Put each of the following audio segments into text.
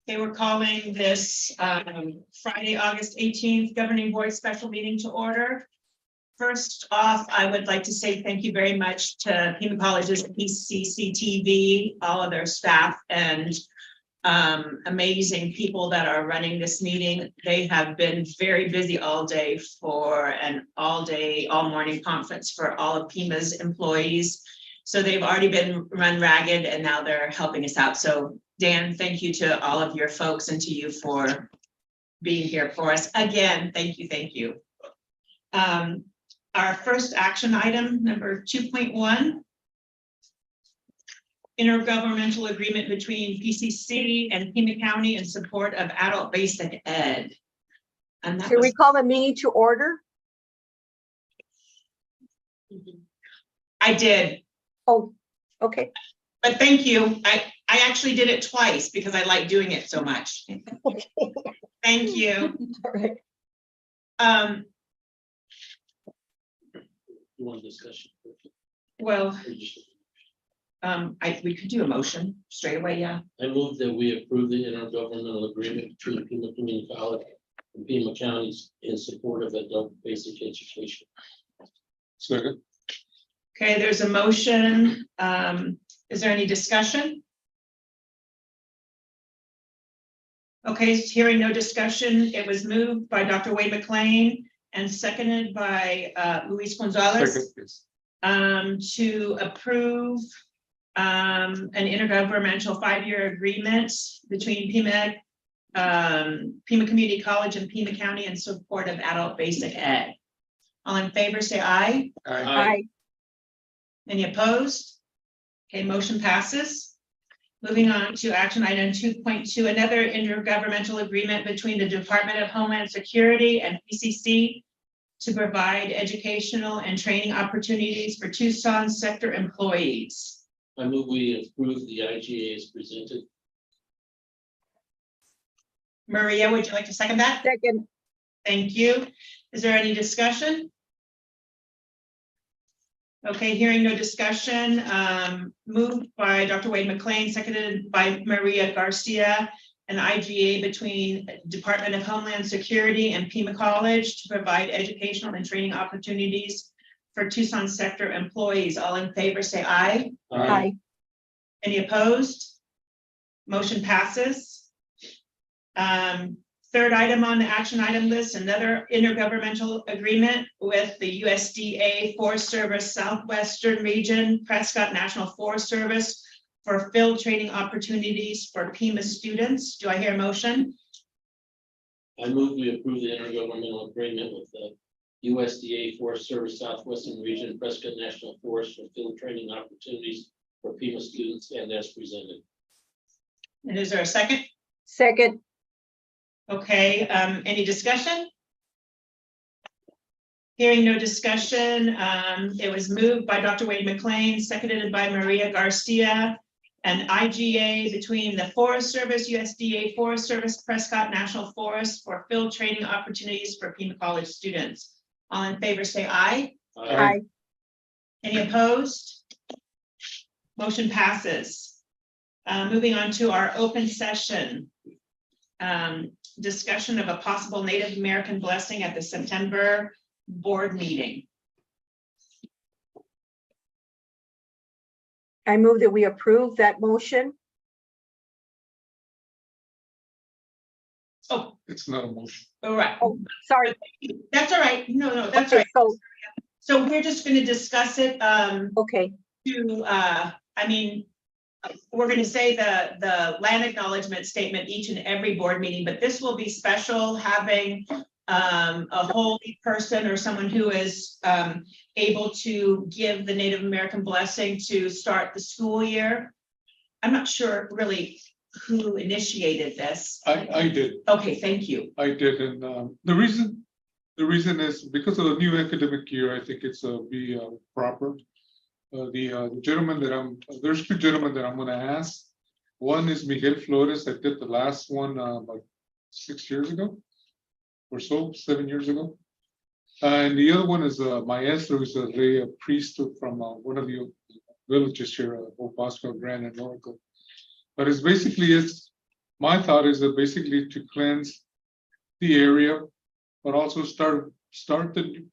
Okay, we're calling this Friday, August 18th, Governing Board Special Meeting to order. First off, I would like to say thank you very much to Pima College's PCC TV, all of their staff, and amazing people that are running this meeting. They have been very busy all day for an all morning conference for all of Pima's employees. So they've already been run ragged and now they're helping us out. So Dan, thank you to all of your folks and to you for being here for us. Again, thank you, thank you. Our first action item, number 2.1. Intergovernmental agreement between PCC and Pima County in support of adult basic ed. And that Should we call the meeting to order? I did. Oh, okay. But thank you. I actually did it twice because I like doing it so much. Thank you. All right. You want discussion? Well, we could do a motion straight away, yeah. I move that we approve the intergovernmental agreement between Pima Community College and Pima counties in support of adult basic education. Second. Okay, there's a motion. Is there any discussion? Okay, hearing no discussion, it was moved by Dr. Wade McLean and seconded by Luis Gonzalez. Second, yes. To approve an intergovernmental 5-year agreement between Pima Community College and Pima County in support of adult basic ed. All in favor, say aye. Aye. Any opposed? Okay, motion passes. Moving on to action item 2.2, another intergovernmental agreement between the Department of Homeland Security and PCC to provide educational and training opportunities for Tucson sector employees. I move we approve the IGA as presented. Maria, would you like to second that? Second. Thank you. Is there any discussion? Okay, hearing no discussion, moved by Dr. Wade McLean, seconded by Maria Garcia, an IGA between Department of Homeland Security and Pima College to provide educational and training opportunities for Tucson sector employees. All in favor, say aye. Aye. Any opposed? Motion passes. Third item on the action item list, another intergovernmental agreement with the USDA Forest Service Southwestern Region, Prescott National Forest Service for field training opportunities for Pima students. Do I hear a motion? I move we approve the intergovernmental agreement with the USDA Forest Service Southwestern Region, Prescott National Forest for field training opportunities for Pima students and as presented. And is there a second? Second. Okay, any discussion? Hearing no discussion, it was moved by Dr. Wade McLean, seconded by Maria Garcia, an IGA between the Forest Service, USDA Forest Service, Prescott National Forest for field training opportunities for Pima College students. All in favor, say aye. Aye. Any opposed? Motion passes. Moving on to our open session. Discussion of a possible Native American blessing at the September board meeting. I move that we approve that motion. Oh, It's not a motion. all right. Oh, sorry. That's all right. No, that's Okay, right. So we're just going to discuss it. Okay. I mean, we're going to say the land acknowledgement statement each and every board meeting, but this will be special, having a holy person or someone who is able to give the Native American blessing to start the school year. I'm not sure really who initiated this. I did. Okay, thank you. I did, and the reason is because of the new academic year. I think it's be proper. The gentleman that there's two gentlemen that I'm going to ask. One is Miguel Flores. I did the last one like 6 years ago or so, 7 years ago. And the other one is Maestro, who's a priest from one of the villages here, Old Bosco, Grand and Oracle. But it's my thought is that basically to cleanse the area, but also start the,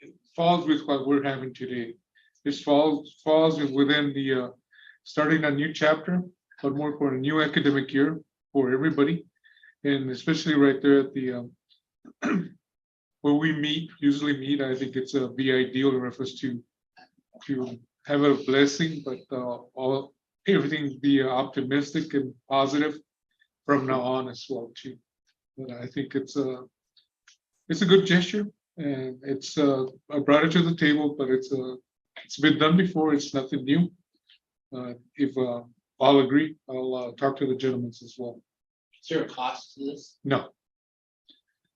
it falls with what we're having today. This falls within the, starting a new chapter, but more for a new academic year for everybody. And especially right there at the, where we usually meet, I think it's be ideal in reference to have a blessing, but everything be optimistic and positive from now on as well too. But I think it's a good gesture, and I brought it to the table, but it's been done before. It's nothing new. If I'll agree, I'll talk to the gentlemen as well. Is there a cost to this? No.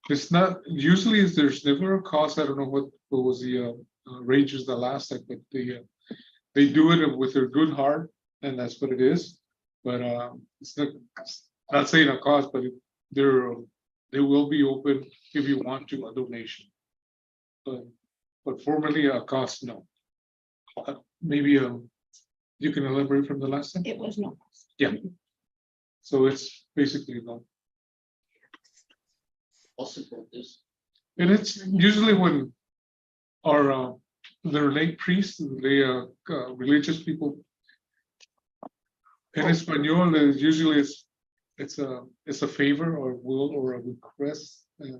It's not, usually there's never a cost. I don't know what was the ranges the last time, but they do it with their good heart, and that's what it is. But it's not saying a cost, but they will be open if you want to a donation. But formally a cost, no. Maybe you can elaborate from the last time. It was no. Yeah. So it's basically no. I'll support this. And it's usually when our the lay priests, the religious people in Espanol is usually it's a favor or will or a request, and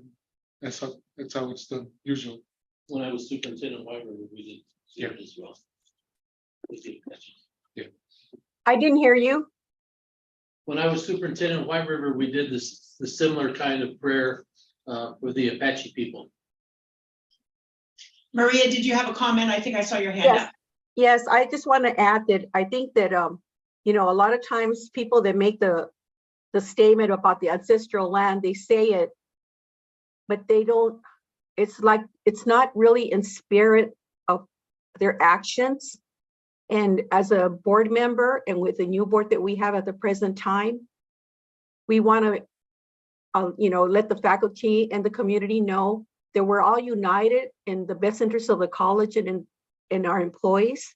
that's how it's done usually. When I was superintendent, White River, we did Yeah. it as well. We did that. I didn't hear you. When I was superintendent of White River, we did the similar kind of prayer for the Apache people. Maria, did you have a comment? I think I saw your hand Yes. up. Yes, I just want to add that I think that, you know, a lot of times people that make the statement about the ancestral land, they say it, but they don't, it's like, it's not really in spirit of their actions. And as a board member and with the new board that we have at the present time, we want to, you know, let the faculty and the community know that we're all united in the best interest of the college and in our employees.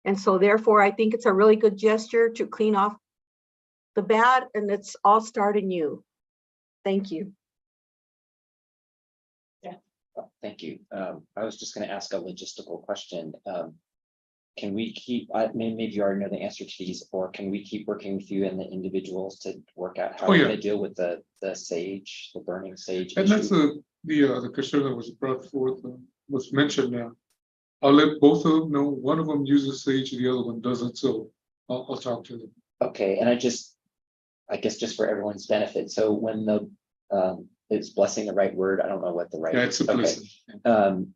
And so therefore, I think it's a really good gesture to clean off the bad, and it's all start anew. Thank you. Thank you. I was just going to ask a logistical question. Can we keep, maybe you already know the answer to these, or can we keep working with you and the individuals to work out how we're going to deal with the sage, the burning sage? And that's the concern that was brought forth, was mentioned now. I'll let both of them know. One of them uses sage, the other one doesn't, so I'll talk to them. Okay, and I guess just for everyone's benefit, so when the is blessing the right word? I don't know what the right. Yeah, it's a blessing.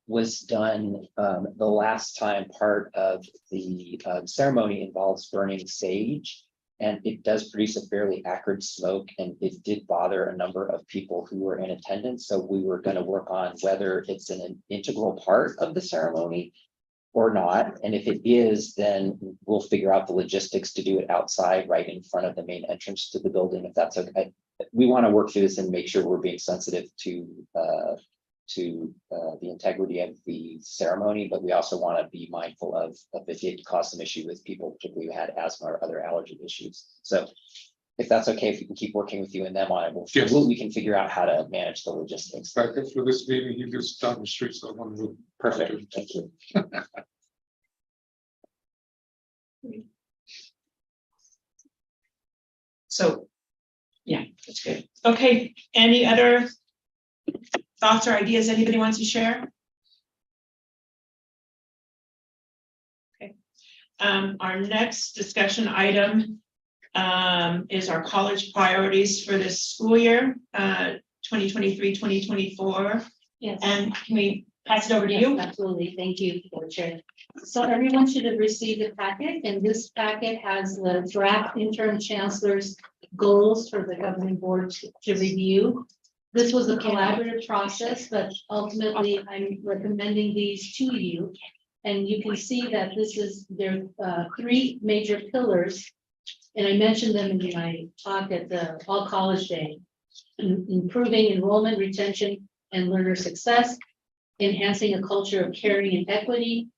Was done the last time. Part of the ceremony involves burning sage, and it does produce a fairly acrid smoke, and it did bother a number of people who were in attendance. So we were going to work on whether it's an integral part of the ceremony or not, and if it is, then we'll figure out the logistics to do it outside, right in front of the main entrance to the building, if that's okay. We want to work through this and make sure we're being sensitive to the integrity of the ceremony, but we also want to be mindful of if it caused some issue with people, particularly who had asthma or other allergy issues. So if that's okay, if we can keep working with you and them on it, Yes. we can figure out how to manage the logistics. Back after this meeting, he lives down the street, so I want to. Perfect, thank you. So, yeah, that's good. Okay, any other thoughts or ideas anybody wants to share? Okay, our next discussion item is our college priorities for this school year, 2023-2024. Yes. And can we pass it over to Yes, you? absolutely. Thank you, Board Chair. So everyone should have received a packet, and this packet has the draft interim chancellor's goals for the governing board to review. This was a collaborative process, but ultimately I'm recommending these to you. And you can see that there are three major pillars. And I mentioned them in my talk at the All College Day. Improving enrollment, retention, and learner success, enhancing a culture of caring and equity,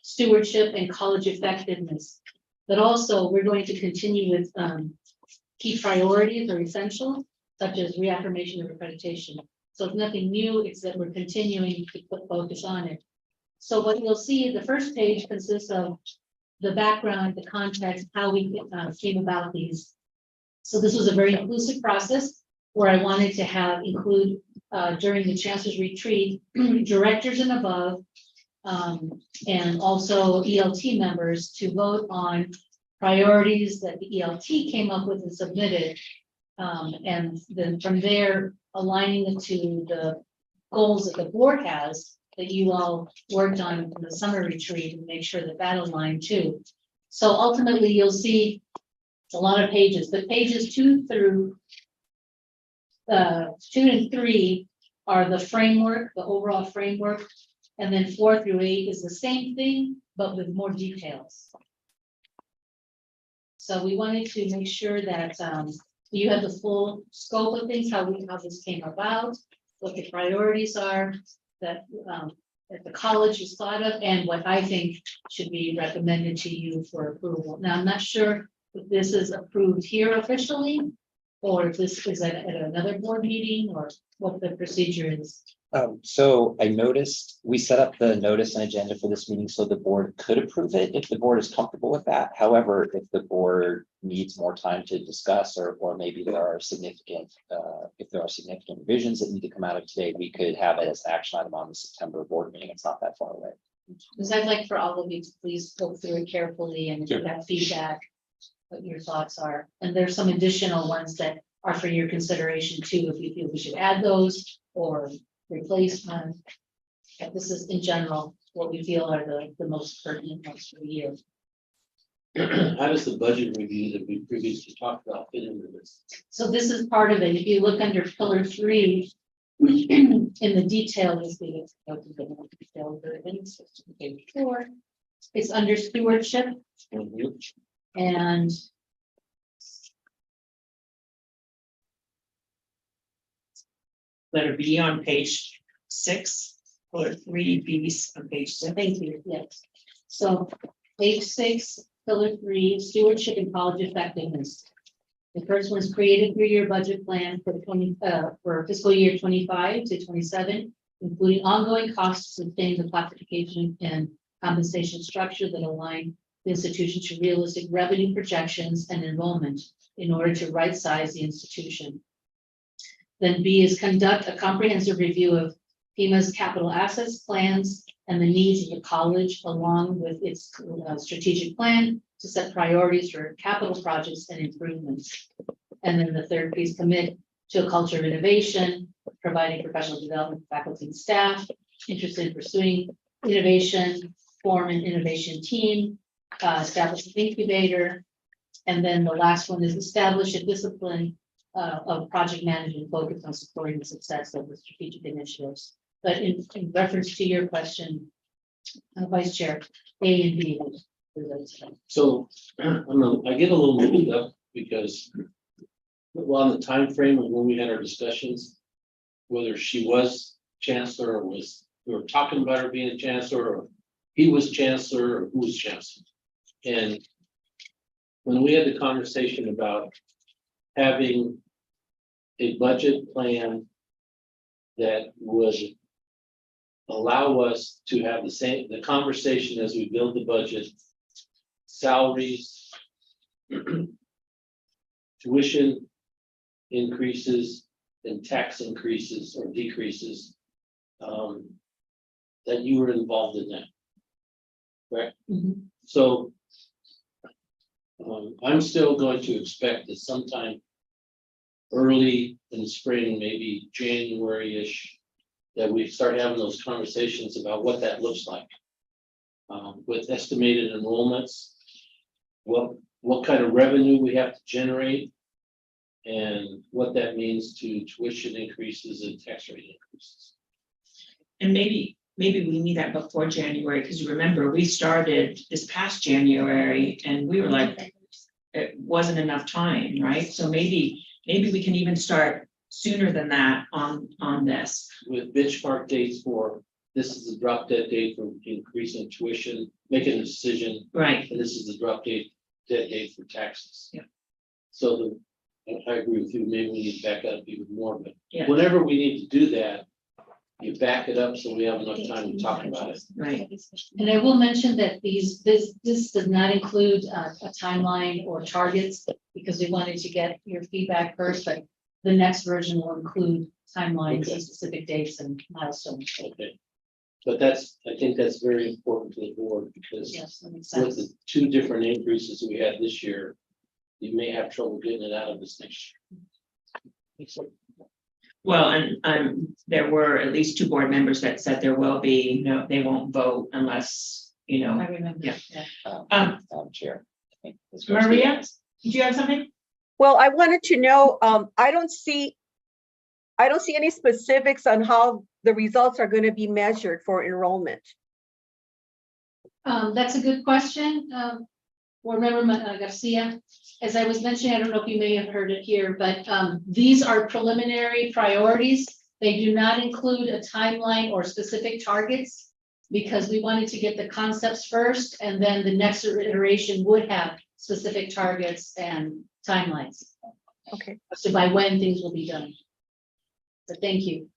stewardship, and college effectiveness. But also, we're going to continue with key priorities or essential, such as reaffirmation of accreditation. So it's nothing new, it's that we're continuing to put focus on it. So what you'll see, the first page consists of the background, the context, how we came about these. So this was a very inclusive process where I wanted to include during the chancellor's retreat, directors and above, and also ELT members to vote on priorities that the ELT came up with and submitted. And then from there, aligning it to the goals that the board has that you all worked on in the summer retreat and make sure that that aligned too. So ultimately, you'll see it's a lot of pages, but pages 2 through 2 and 3 are the framework, the overall framework, and then 4 through 8 is the same thing, but with more details. So we wanted to make sure that you have the full scope of things, how this came about, what the priorities are that the college has thought of, and what I think should be recommended to you for approval. Now, I'm not sure if this is approved here officially, or if this is at another board meeting, or what the procedure is. So I noticed we set up the notice and agenda for this meeting so the board could approve it if the board is comfortable with that. However, if the board needs more time to discuss, or maybe there are significant, if there are significant revisions that need to come out of today, we could have it as action item on the September board meeting. It's not that far away. Because I'd like for all of you to please go through it carefully and give that feedback, what your thoughts are. And there's some additional ones that are for your consideration too, if you feel we should add those or replace one. This is in general what we feel are the most pertinent ones for the year. How does the budget review that we previously talked about fit into this? So this is part of it. If you look under pillar 3, in the detail, page 4, it's under stewardship, and Letter B on page 6, or 3 B's on page 7. thank you, yes. So page 6, pillar 3, stewardship and college effectiveness. The first one is create a 3-year budget plan for fiscal year 25 to 27, including ongoing costs to sustain the classification and compensation structure that align the institution to realistic revenue projections and enrollment in order to right size the institution. Then B is conduct a comprehensive review of Pima's capital assets, plans, and the needs of the college, along with its strategic plan to set priorities for capital projects and improvements. And then the third piece, commit to a culture of innovation, providing professional development for faculty and staff interested in pursuing innovation, form an innovation team, establish an incubator. And then the last one is establish a discipline of project management focused on supporting the success of the strategic initiatives. But in reference to your question, Vice Chair, A and B. So I get a little moved up because on the time frame of when we had our discussions, whether she was chancellor or we were talking about her being a chancellor, or he was chancellor, or who was chancellor. And when we had the conversation about having a budget plan that would allow us to have the conversation as we build the budget, salaries, tuition increases, and tax increases or decreases, that you were involved in that. Right? So I'm still going to expect that sometime early in the spring, maybe January-ish, that we start having those conversations about what that looks like. With estimated enrollments, what kind of revenue we have to generate, and what that means to tuition increases and tax rate increases. And maybe we need that before January, because remember, we started this past January and we were like, it wasn't enough time, right? So maybe we can even start sooner than that on this. With benchmark dates for, this is the drop dead date for increasing tuition, making a decision, Right. and this is the drop dead date for taxes. Yeah. So I agree with you. Maybe we need to back up even more, but Yeah. whenever we need to do that, you back it up so we have enough time to talk about it. Right. And I will mention that this does not include a timeline or targets, because we wanted to get your feedback first, but the next version will include timelines Okay. and specific dates and milestones. Okay. But I think that's very important to the board, because Yes, that makes with sense. the two different increases we had this year, you may have trouble getting it out of this next year. Well, and there were at least 2 board members that said there will be, no, they won't vote unless, you I know. remember. Yeah. Yeah. Chair. I think this goes to- Maria, did you have something? Well, I wanted to know, I don't see any specifics on how the results are going to be measured for enrollment. That's a good question. Board Member Garcia, as I was mentioning, I don't know if you may have heard it here, but these are preliminary priorities. They do not include a timeline or specific targets, because we wanted to get the concepts first, and then the next iteration would have specific targets and timelines. Okay. So by when things will be done. But thank you.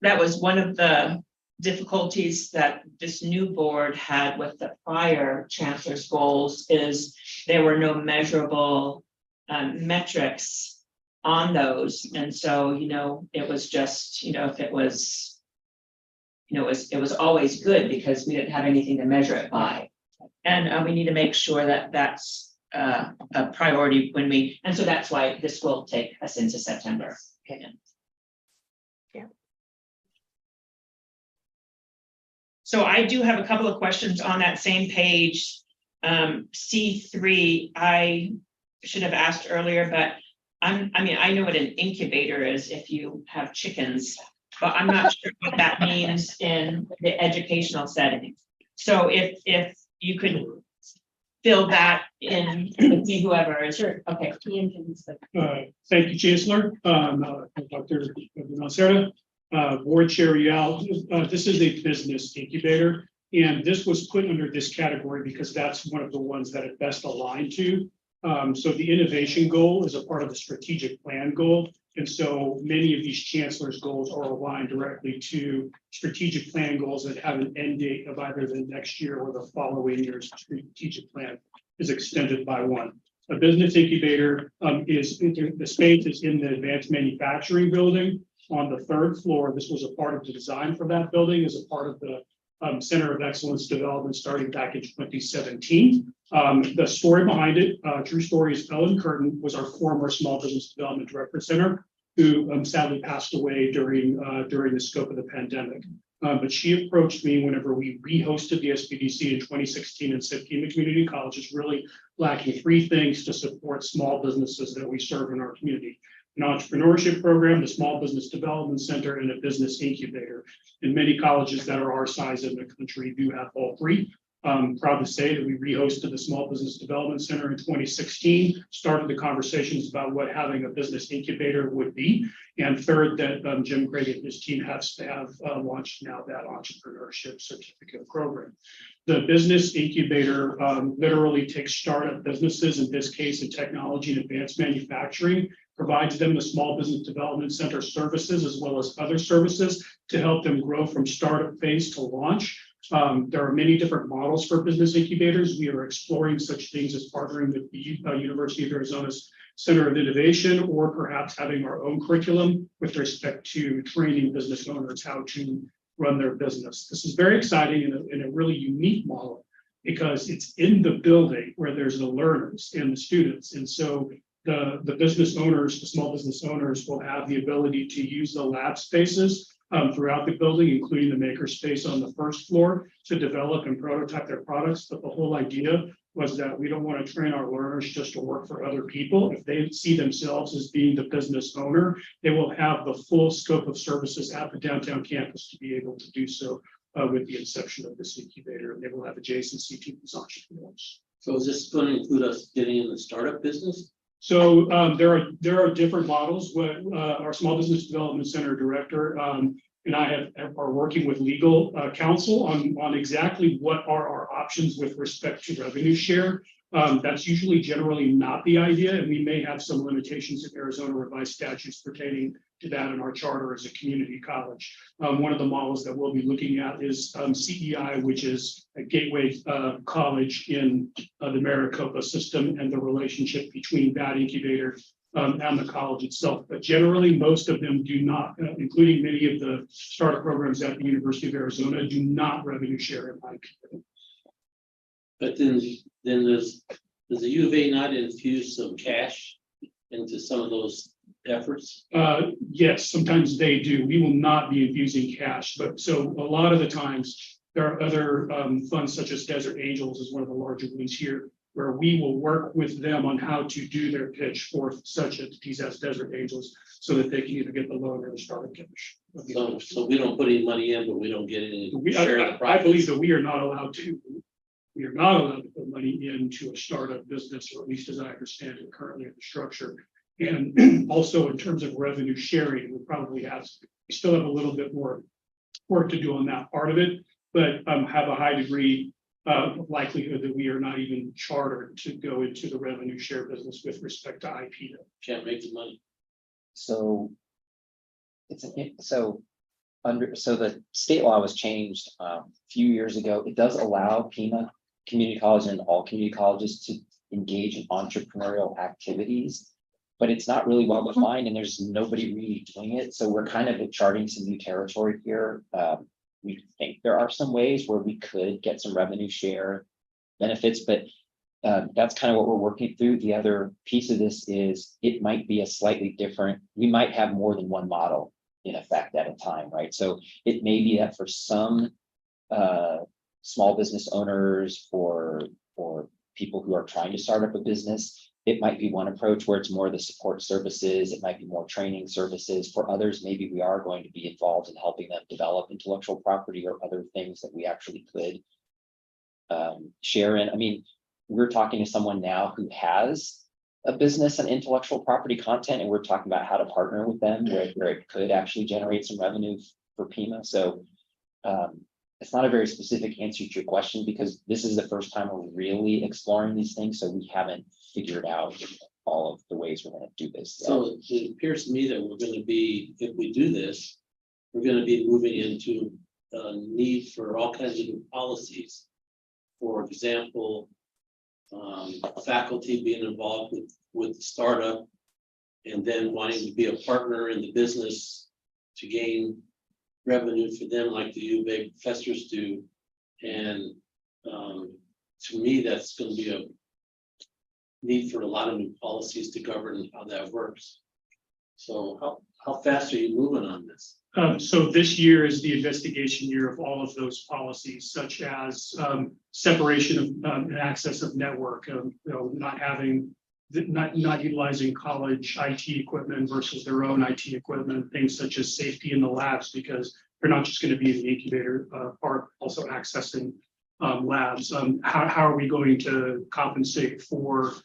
That was one of the difficulties that this new board had with the prior chancellor's goals, is there were no measurable metrics on those. And so, you know, it was just, you know, if it was, you know, it was always good because we didn't have anything to measure it by. And we need to make sure that that's a priority when we, and so that's why this will take us into September. Okay. So I do have a couple of questions on that same page. C3, I should have asked earlier, but I mean, I know what an incubator is if you have chickens, but I'm not sure what that means in the educational setting. So if you could fill that in, with me, whoever is, Sure. okay. Thank you, Chancellor, Dr. Nocera, Board Chair Rial. This is a business incubator, and this was put under this category because that's one of the ones that it best aligned to. So the innovation goal is a part of the strategic plan goal. And so many of these chancellor's goals are aligned directly to strategic plan goals that have an end date of either the next year or the following year's strategic plan is extended by one. A business incubator the space is in the advanced manufacturing building on the 3rd floor. This was a part of the design for that building as a part of the Center of Excellence development starting back in 2017. The story behind it, true story, is Ellen Curtin was our former Small Business Development Director Center, who sadly passed away during the scope of the pandemic. But she approached me whenever we re-hosted the SBDC in 2016 and said, Pima Community College is really lacking 3 things to support small businesses that we serve in our community: an entrepreneurship program, the Small Business Development Center, and a business incubator. And many colleges that are our size in the country do have all 3. Proud to say that we rehosted the Small Business Development Center in 2016, started the conversations about what having a business incubator would be. And third, that Jim Craig and his team have launched now that entrepreneurship certificate program. The business incubator literally takes startup businesses, in this case in technology and advanced manufacturing, provides them the Small Business Development Center services as well as other services to help them grow from startup phase to launch. There are many different models for business incubators. We are exploring such things as partnering with the University of Arizona's Center of Innovation, or perhaps having our own curriculum with respect to training business owners how to run their business. This is very exciting and a really unique model because it's in the building where there's the learners and the students. And so the business owners, the small business owners, will have the ability to use the lab spaces throughout the building, including the maker space on the 1st floor, to develop and prototype their products. But the whole idea was that we don't want to train our learners just to work for other people. If they see themselves as being the business owner, they will have the full scope of services at the downtown campus to be able to do so with the inception of this incubator. And they will have adjacency to these entrepreneurs. So is this going to include us getting in the startup business? So there are different models. What our Small Business Development Center director and I are working with legal counsel on exactly what are our options with respect to revenue share. That's usually generally not the idea, and we may have some limitations in Arizona revised statutes pertaining to that in our charter as a community college. One of the models that we'll be looking at is CEI, which is a gateway college in the Maricopa system, and the relationship between that incubator and the college itself. But generally, most of them do not, including many of the startup programs at the University of Arizona, do not revenue share in IP. But then does the U of A not infuse some cash into some of those efforts? Yes, sometimes they do. We will not be infusing cash, but so a lot of the times there are other funds such as Desert Angels is one of the larger ones here, where we will work with them on how to do their pitch for such entities as Desert Angels, so that they can either get the loan or the startup cash. So we don't put any money in, but we don't get any We, share of the I believe profits. that we are not allowed to. We are not allowed to put money into a startup business, or at least as I understand it currently in the structure. And also in terms of revenue sharing, we still have a little bit more work to do on that part of it, but have a high degree of likelihood that we are not even chartered to go into the revenue share business with respect to IP. Can't make the money. So so the state law was changed a few years ago. It does allow Pima Community College and all community colleges to engage in entrepreneurial activities, but it's not really well defined and there's nobody really doing it. So we're kind of charting some new territory here. We think there are some ways where we could get some revenue share benefits, but that's kind of what we're working through. The other piece of this is it might be a slightly different, we might have more than one model in effect at a time, right? So it may be that for some small business owners or people who are trying to start up a business, it might be one approach where it's more the support services, it might be more training services. For others, maybe we are going to be involved in helping them develop intellectual property or other things that we actually could share in. I mean, we're talking to someone now who has a business and intellectual property content, and we're talking about how to partner with them where it could actually generate some revenue for Pima. So it's not a very specific answer to your question because this is the first time we're really exploring these things. So we haven't figured out all of the ways we're going to do this yet. So it appears to me that we're going to be, if we do this, we're going to be moving into a need for all kinds of new policies. For example, faculty being involved with the startup and then wanting to be a partner in the business to gain revenue for them like the U of A professors do. And to me, that's going to be a need for a lot of new policies to govern how that works. So how fast are you moving on this? So this year is the investigation year of all of those policies, such as separation of and access of network, not utilizing college IT equipment versus their own IT equipment, things such as safety in the labs, because they're not just going to be in the incubator, are also accessing labs. How are we going to compensate for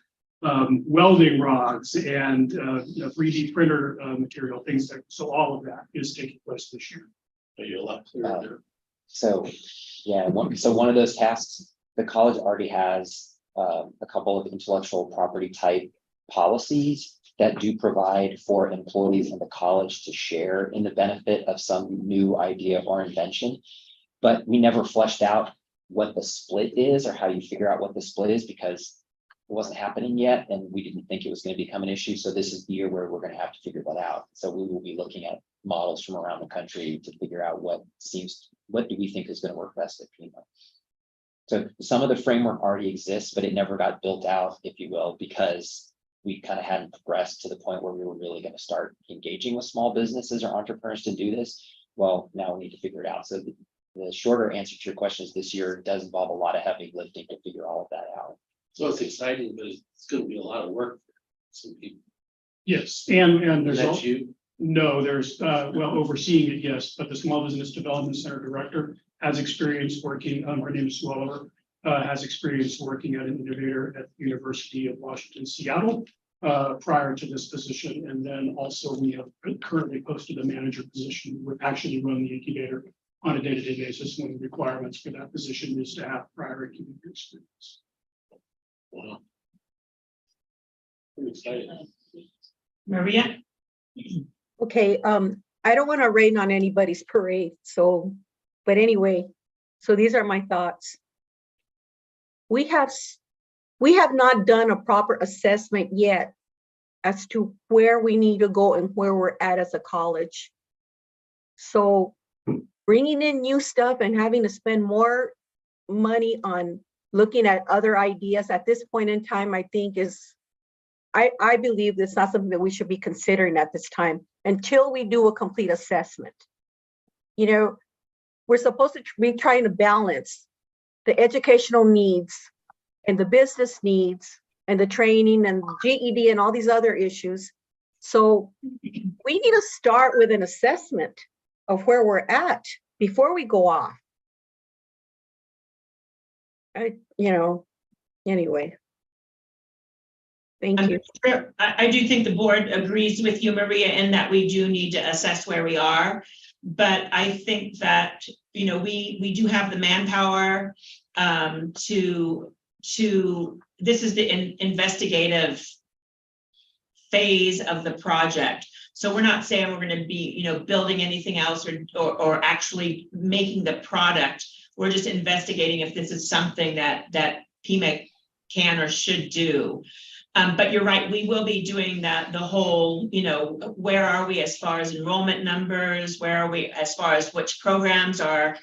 welding rods and 3D printer material, things like, so all of that is taking place this year. Are you a lot clearer there? So, yeah, one of those tasks, the college already has a couple of intellectual property type policies that do provide for employees in the college to share in the benefit of some new idea or invention. But we never fleshed out what the split is or how you figure out what the split is because it wasn't happening yet and we didn't think it was going to become an issue. So this is the year where we're going to have to figure that out. So we will be looking at models from around the country to figure out what do we think is going to work best at Pima. So some of the framework already exists, but it never got built out, if you will, because we kind of hadn't progressed to the point where we were really going to start engaging with small businesses or entrepreneurs to do this. Well, now we need to figure it out. So the shorter answer to your question is this year does involve a lot of heavy lifting to figure all of that out. So it's exciting, but it's going to be a lot of work for some people. Yes, and there's That's you. no, there's overseeing it, yes, but the Small Business Development Center director has experience working, her name is Swallower, has experience working at an innovator at the University of Washington, Seattle, prior to this position. And then also we have currently posted a manager position, would actually run the incubator on a day-to-day basis. One of the requirements for that position is to have prior incubator experience. Wow. Pretty exciting. Maria? Okay, I don't want to rain on anybody's parade, so, but anyway, so these are my thoughts. We have not done a proper assessment yet as to where we need to go and where we're at as a college. So bringing in new stuff and having to spend more money on looking at other ideas at this point in time, I think I believe that's not something that we should be considering at this time until we do a complete assessment. You know, we're supposed to be trying to balance the educational needs and the business needs and the training and GED and all these other issues. So we need to start with an assessment of where we're at before we go off. Anyway. Thank you. Sure. I do think the board agrees with you, Maria, in that we do need to assess where we are. But I think that, we do have the manpower this is the investigative phase of the project. So we're not saying we're going to be, building anything else or actually making the product. We're just investigating if this is something that Pima can or should do. But you're right, we will be doing that, the whole, where are we as far as enrollment numbers? Where are we as far as which programs are,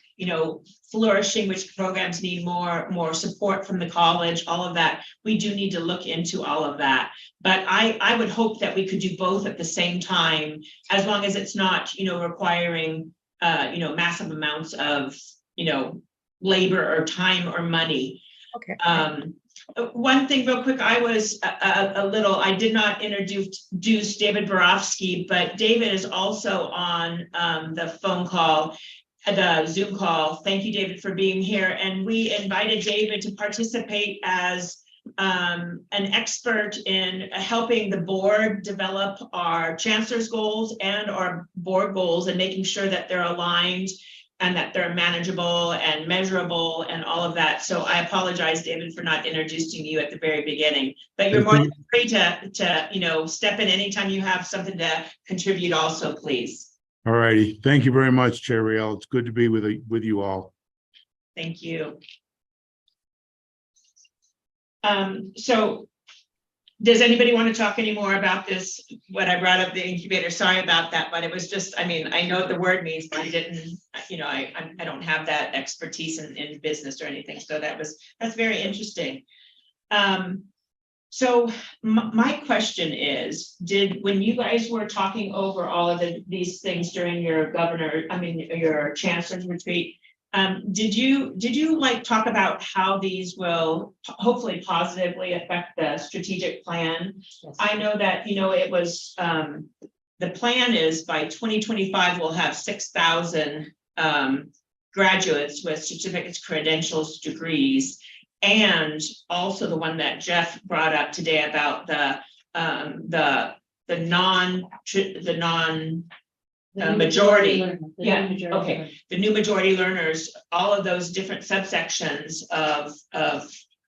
flourishing, which programs need more support from the college, all of that. We do need to look into all of that. But I would hope that we could do both at the same time, as long as it's not, requiring, massive amounts of, labor or time or money. Okay. One thing real quick, I did not introduce David Borofsky, but David is also on the phone call, the Zoom call. Thank you, David, for being here. And we invited David to participate as an expert in helping the board develop our chancellor's goals and our board goals and making sure that they're aligned and that they're manageable and measurable and all of that. So I apologize, David, for not introducing you at the very beginning, but you're more than free to step in anytime you have something to contribute also, please. All righty. Thank you very much, Chair Riel. It's good to be with you all. Thank you. So does anybody want to talk any more about this? What I brought up the incubator, sorry about that, but it was just, I know what the word means, but I didn't, I don't have that expertise in business or anything. So that's very interesting. So my question is, when you guys were talking over all of these things during your your chancellor's retreat, did you like talk about how these will hopefully positively affect the strategic plan? Yes. I know that, it was, the plan is by 2025, we'll have 6,000 graduates with certificates, credentials, degrees. And also the one that Jeff brought up today about the majority. The new majority learners, all of those different subsections of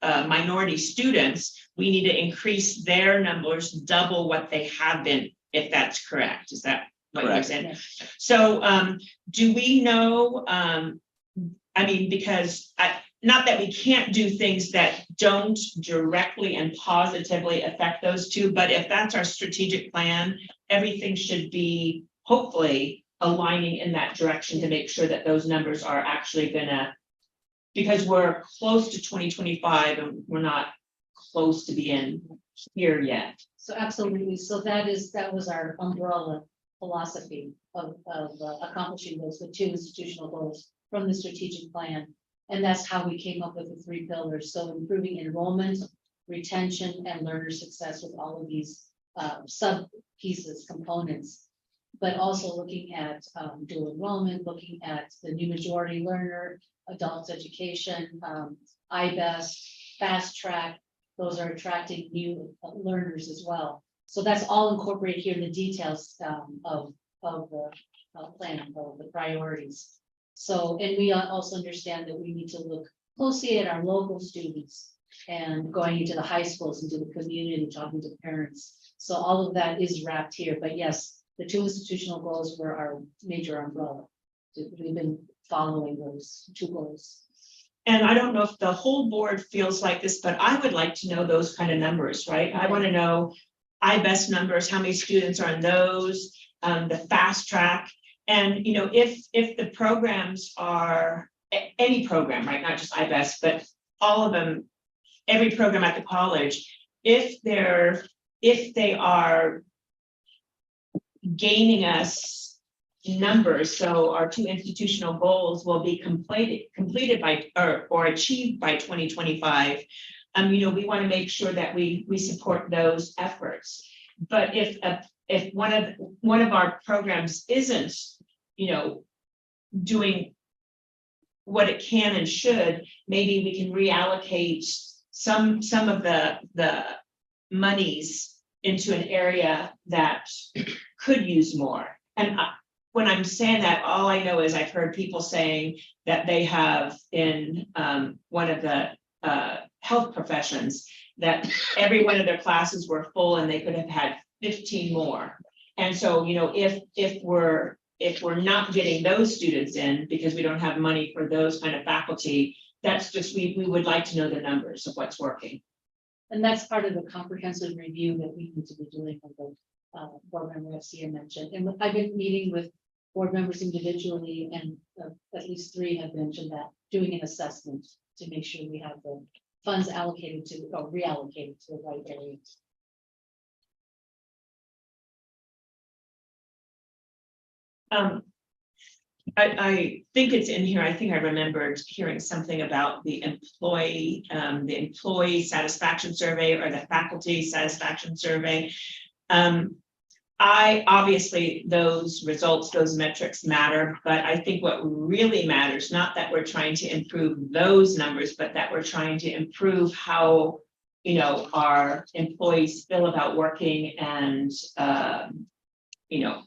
minority students, we need to increase their numbers, double what they have been, if that's correct. Is that what you're saying? Yes. So do we know, because not that we can't do things that don't directly and positively affect those two, but if that's our strategic plan, everything should be hopefully aligning in that direction to make sure that those numbers are actually gonna, because we're close to 2025 and we're not close to being here yet. So absolutely. So that was our umbrella philosophy of accomplishing those, the two institutional goals from the strategic plan. And that's how we came up with the 3 pillars. So improving enrollment, retention, and learner success with all of these sub pieces, components. But also looking at dual enrollment, looking at the new majority learner, adult education, IBEST, fast track. Those are attracting new learners as well. So that's all incorporated here in the details of the plan, of the priorities. So, and we also understand that we need to look closely at our local students and going into the high schools, into the community, talking to parents. So all of that is wrapped here, but yes, the 2 institutional goals were our major umbrella. We've been following those 2 goals. And I don't know if the whole board feels like this, but I would like to know those kind of numbers, right? I want to know IBEST numbers, how many students are in those, the fast track. And, you know, if the programs are, any program, right, not just IBEST, but all of them, every program at the college, if they are gaining us numbers, so our 2 institutional goals will be completed by or achieved by 2025. You know, we want to make sure that we support those efforts. But if one of our programs isn't, you know, doing what it can and should, maybe we can reallocate some of the monies into an area that could use more. And when I'm saying that, all I know is I've heard people saying that they have in one of the health professions, that every one of their classes were full and they could have had 15 more. And so, you know, if we're not getting those students in because we don't have money for those kind of faculty, that's just, we would like to know the numbers of what's working. And that's part of the comprehensive review that we need to be doing for the board member FCA mentioned. And I've been meeting with board members individually, and at least 3 have mentioned that, doing an assessment to make sure we have the funds allocated to or reallocated to the right areas. I think it's in here. I think I remembered hearing something about the employee satisfaction survey or the faculty satisfaction survey. I obviously those results, those metrics matter, but I think what really matters, not that we're trying to improve those numbers, but that we're trying to improve how, you know, our employees feel about working and, you know,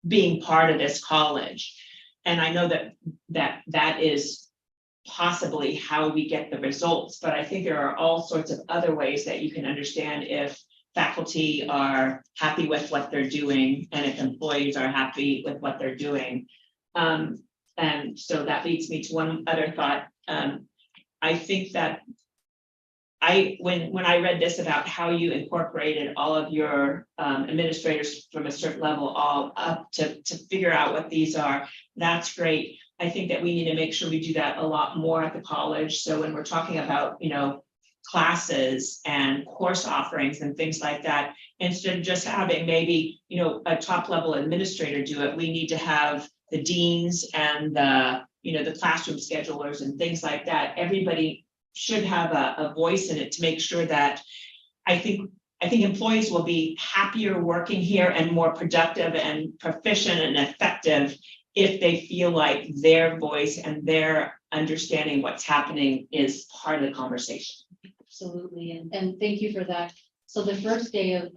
being part of this college. And I know that is possibly how we get the results, but I think there are all sorts of other ways that you can understand if faculty are happy with what they're doing and if employees are happy with what they're doing. And so that leads me to one other thought. I think that when I read this about how you incorporated all of your administrators from a certain level all up to figure out what these are, that's great. I think that we need to make sure we do that a lot more at the college. So when we're talking about, you know, classes and course offerings and things like that, instead of just having maybe, you know, a top level administrator do it, we need to have the deans and the, you know, the classroom schedulers and things like that. Everybody should have a voice in it to make sure that I think employees will be happier working here and more productive and proficient and effective if they feel like their voice and their understanding what's happening is part of the conversation. Absolutely, and thank you for that. So the first day of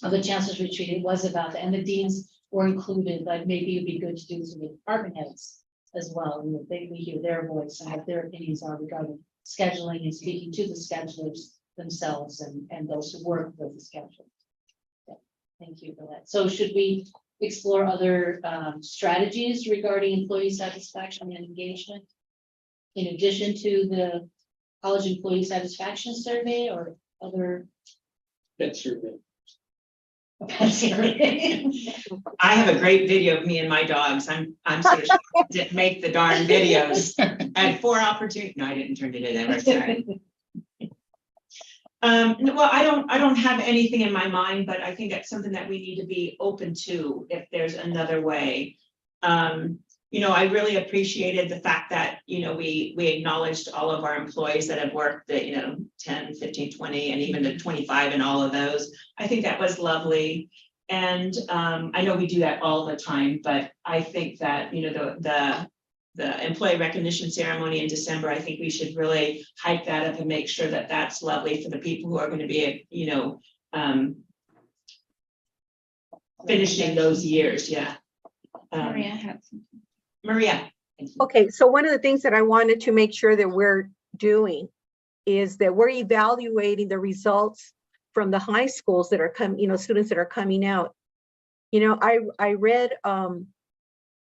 the chancellor's retreat, it was about that, and the deans were included, but maybe it'd be good to do this with the department heads as well, and that we hear their voice and what their opinions are regarding scheduling and speaking to the schedulers themselves and those who work with the schedule. Yeah, thank you for that. So should we explore other strategies regarding employee satisfaction and engagement in addition to the college employee satisfaction survey or other? That survey. I have a great video of me and my dogs. I'm sort of shocked I didn't make the darn videos. I had 4 opportunities. No, I didn't turn it in. Sorry. Well, I don't have anything in my mind, but I think that's something that we need to be open to if there's another way. You know, I really appreciated the fact that, you know, we acknowledged all of our employees that have worked the, you know, 10, 15, 20, and even the 25 and all of those. I think that was lovely. And I know we do that all the time, but I think that, you know, the employee recognition ceremony in December, I think we should really hype that up and make sure that that's lovely for the people who are going to be, you know, finishing those years. Yeah. Maria had something. Maria. Okay, so one of the things that I wanted to make sure that we're doing is that we're evaluating the results from the high schools that are coming, students that are coming out. I read,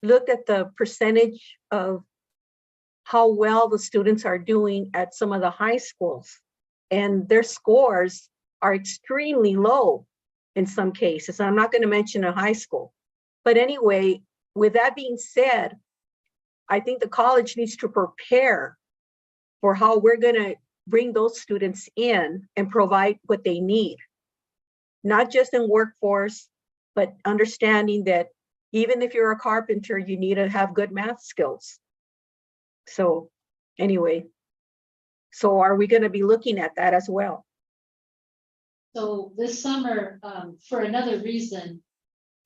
looked at the percentage of how well the students are doing at some of the high schools, and their scores are extremely low in some cases. I'm not going to mention a high school, but anyway, with that being said, I think the college needs to prepare for how we're going to bring those students in and provide what they need, not just in workforce, but understanding that even if you're a carpenter, you need to have good math skills. So anyway, so are we going to be looking at that as well? So this summer, for another reason,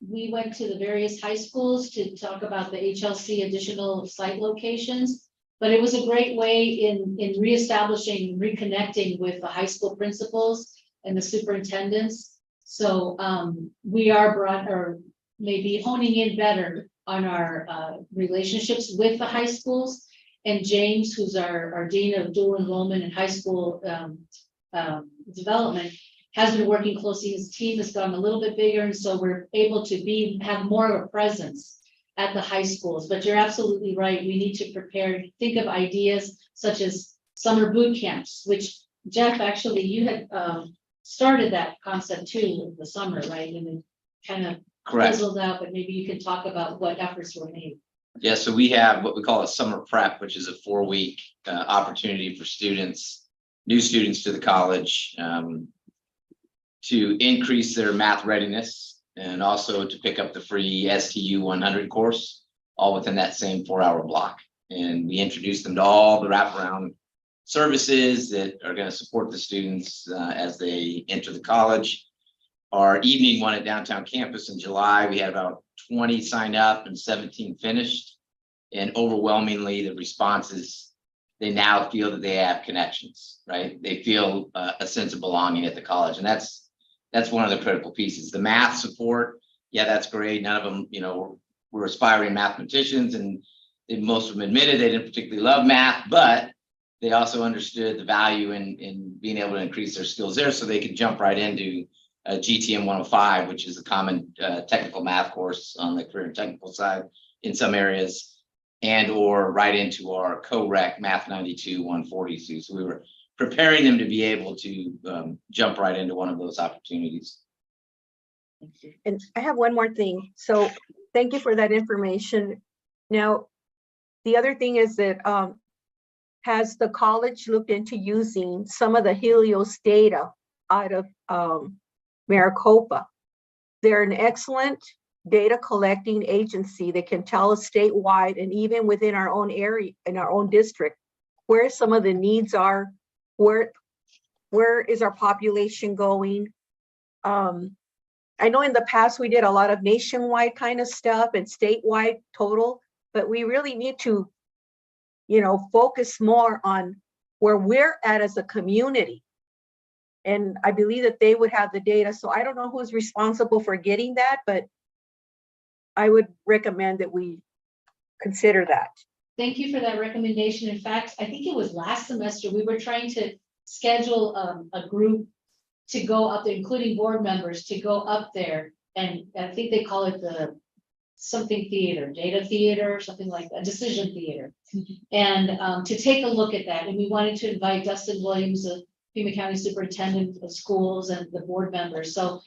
we went to the various high schools to talk about the HLC additional site locations. But it was a great way in reestablishing, reconnecting with the high school principals and the superintendents. So we are maybe honing in better on our relationships with the high schools. And James, who's our Dean of Dual Enrollment and High School Development, has been working closely. His team has gotten a little bit bigger, and so we're able to have more of a presence at the high schools. But you're absolutely right. We need to prepare, think of ideas such as summer boot camps, which Jeff, actually, you had started that concept too in the summer, right? And then kind of fizzled out, but maybe you can talk about what efforts were made. Yeah, so we have what we call a summer prep, which is a 4-week opportunity for students, new students to the college, to increase their math readiness and also to pick up the free STU 100 course, all within that same 4-hour block. And we introduce them to all the wraparound services that are going to support the students as they enter the college. Our evening one at downtown campus in July, we had about 20 signed up and 17 finished. And overwhelmingly, the response is they now feel that they have connections, right? They feel a sense of belonging at the college. And that's one of the critical pieces. The math support, yeah, that's great. None of them, were aspiring mathematicians, and most of them admitted they didn't particularly love math, but they also understood the value in being able to increase their skills there so they could jump right into GTM 105, which is a common technical math course on the career and technical side in some areas, and or right into our co-rec Math 92 142. So we were preparing them to be able to jump right into one of those opportunities. And I have one more thing. So thank you for that information. Now, the other thing is that has the college looked into using some of the Helios data out of Maricopa? They're an excellent data collecting agency that can tell us statewide and even within our own area, in our own district, where some of the needs are, where is our population going. I know in the past we did a lot of nationwide kind of stuff and statewide total, but we really need to, focus more on where we're at as a community. And I believe that they would have the data. So I don't know who's responsible for getting that, but I would recommend that we consider that. Thank you for that recommendation. In fact, I think it was last semester, we were trying to schedule a group to go up there, including board members, to go up there. And I think they call it the something theater, data theater, something like that, decision theater. And to take a look at that. And we wanted to invite Dustin Williams, the Pima County Superintendent of Schools, and the board members. So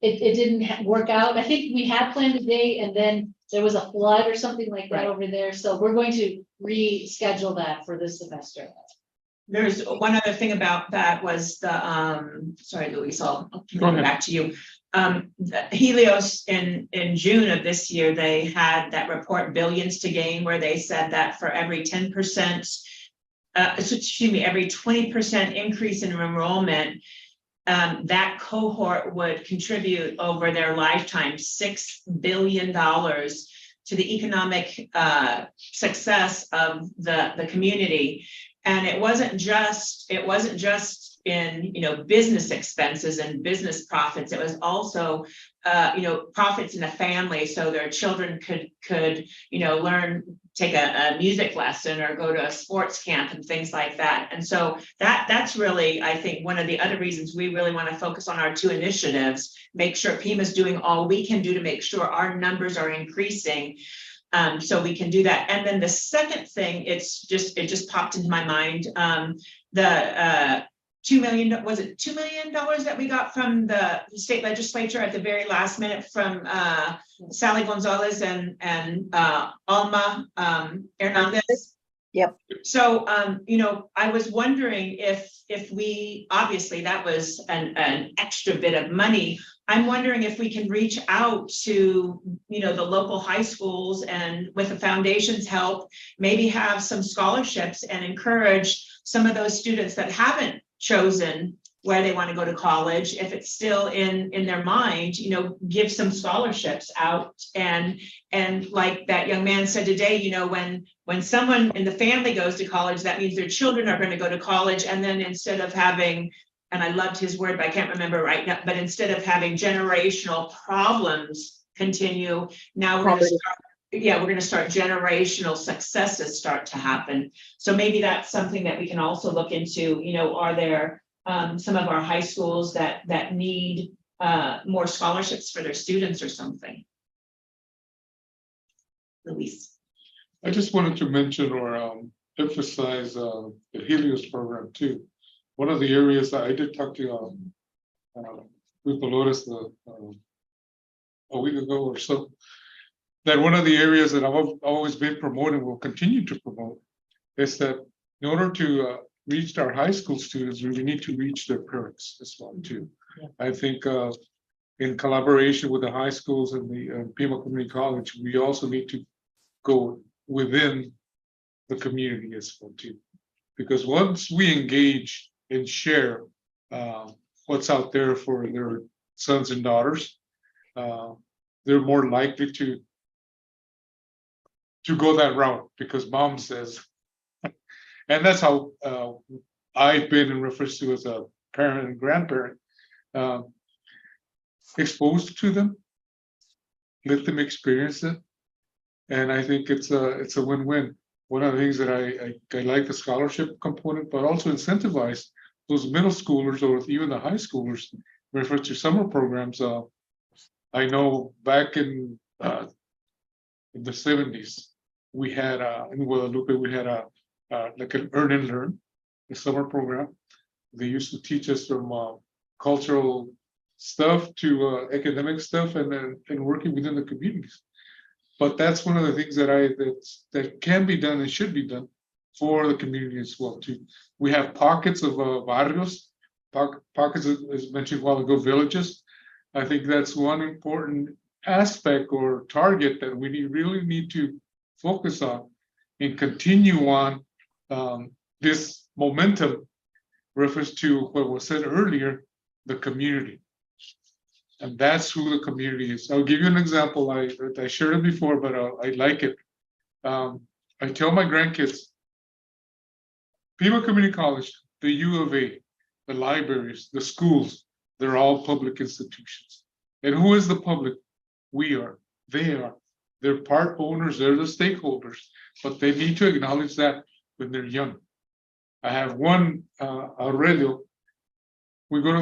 it didn't work out. I think we had planned a date and then there was a flood or something like that over there. So we're going to reschedule that for this semester. There's one other thing about that was the, sorry, Luis, I'll come back to you. The Helios in June of this year, they had that report Billions to Gain, where they said that for every 10%, every 20% increase in enrollment, that cohort would contribute over their lifetime $6 billion to the economic success of the community. And it wasn't just in business expenses and business profits. It was also profits in a family, so their children could learn take a music lesson or go to a sports camp and things like that. And so that's really, I think, one of the other reasons we really want to focus on our two initiatives, make sure Pima's doing all we can do to make sure our numbers are increasing. So we can do that. And then the second thing, it just popped into my mind, the $2 million, was it $2 million that we got from the state legislature at the very last minute from Sally Gonzalez and Alma Hernandez? Yep. So, I was wondering if we, obviously that was an extra bit of money. I'm wondering if we can reach out to, the local high schools and with the foundation's help, maybe have some scholarships and encourage some of those students that haven't chosen where they want to go to college, if it's still in their mind, give some scholarships out. And like that young man said today, when someone in the family goes to college, that means their children are going to go to college. And then instead of having, and I loved his word, but I can't remember right now, but instead of having generational problems continue, now we're going to start generational successes start to happen. So maybe that's something that we can also look into. Are there some of our high schools that need more scholarships for their students or something? Luis. I just wanted to mention or emphasize the Helios program too. One of the areas that I did talk to with Dolores a week ago or so, that one of the areas that I've always been promoting, will continue to promote, is that in order to reach our high school students, we need to reach their parents as well too. Yeah. I think in collaboration with the high schools and the Pima Community College, we also need to go within the community as well too. Because once we engage and share what's out there for their sons and daughters, they're more likely to go that route, because mom says, and that's how I've been in reference to as a parent and grandparent, exposed to them, let them experience it. And I think it's a win-win. One of the things that I like the scholarship component, but also incentivize those middle schoolers or even the high schoolers, refer to summer programs. I know back in the 70s, we had in Guadalupe, we had like an earn and learn, a summer program. They used to teach us from cultural stuff to academic stuff, and working within the communities. But that's one of the things that can be done and should be done for the community as well too. We have pockets of barrios, pockets, as mentioned a while ago, villages. I think that's one important aspect or target that we really need to focus on and continue on this momentum, reference to what was said earlier, the community. And that's who the community is. I'll give you an example. I shared it before, but I like it. I tell my grandkids, Pima Community College, the U of A, the libraries, the schools, they're all public institutions. And who is the public? We are. They are. They're part owners, they're the stakeholders, but they need to acknowledge that when they're young. I have one, Aurelio. We go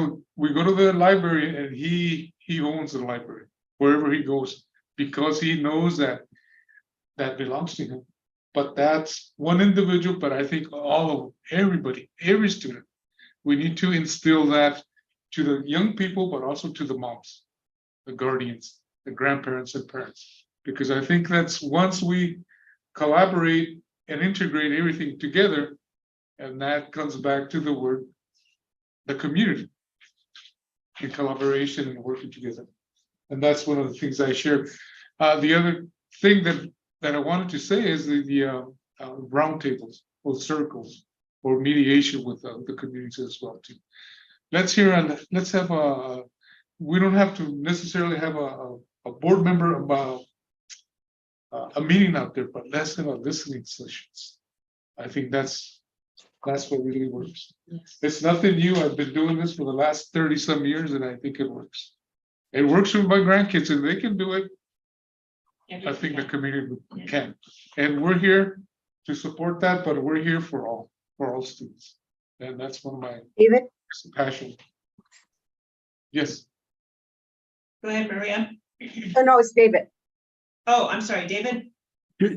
to the library, and he owns the library wherever he goes, because he knows that belongs to him. But that's one individual, but I think everybody, every student, we need to instill that to the young people, but also to the moms, the guardians, the grandparents and parents. Because I think that's once we collaborate and integrate everything together, and that comes back to the word, the community, in collaboration and working together. And that's one of the things I shared. The other thing that I wanted to say is the roundtables or circles or mediation with the communities as well too. Let's hear and let's have we don't have to necessarily have a board member about a meeting out there, but let's have a listening sessions. I think that's what really works. Yes. It's nothing new. I've been doing this for the last 30 some years, and I think it works. It works with my grandkids, and they can do it. I think the community can. And we're here to support that, but we're here for all students. And that's one of my David? passion. Yes, Go ahead, Maria. Oh, no, it's David. Oh, I'm sorry, David.